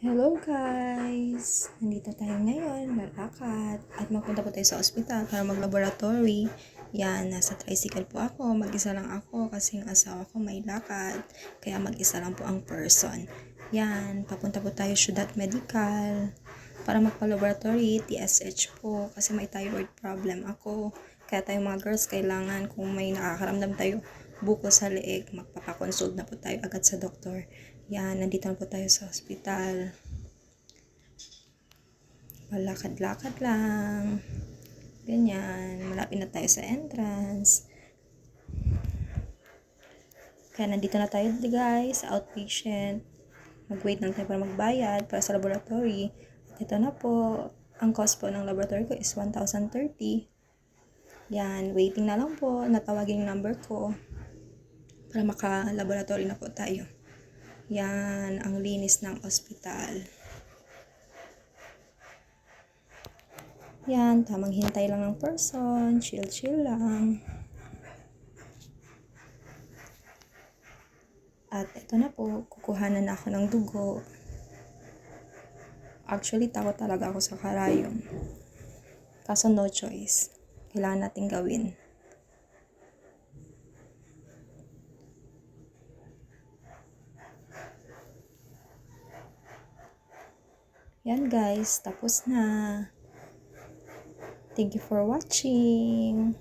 Hello guys! Nandito tayo ngayon, lalakad, at magpunta po tayo sa ospital para mag-laboratory. Yan, nasa tricycle po ako, mag-isa lang ako kasi yung asawa ko may lakad, kaya mag-isa lang po ang person. Yan, papunta po tayo Ciudad Medical para magpa-laboratory, TSH po, kasi may thyroid problem ako. Kaya tayo mga girls, kailangan kung may nakakaramdam tayo buko sa leeg, magpapakonsult na po tayo agad sa doktor. Yan, nandito na po tayo sa ospital. Malakad-lakad lang. Ganyan. Malapit na tayo sa entrance. Kaya nandito na tayo guys, sa outpatient. Mag-wait lang tayo para magbayad para sa laboratory. At ito na po. Ang cost po ng laboratory ko is 1,030. Yan, waiting na lang po. Natawagin yung number ko para maka-laboratory na po tayo. Yan, ang linis ng ospital. Yan, tamang hintay lang ng person. Chill lang. At ito na po, kukuhanan na ako ng dugo. Actually, takot talaga ako sa karayom. Kaso no choice. Kailangan natin gawin. Yan guys, tapos na. Thank you for watching.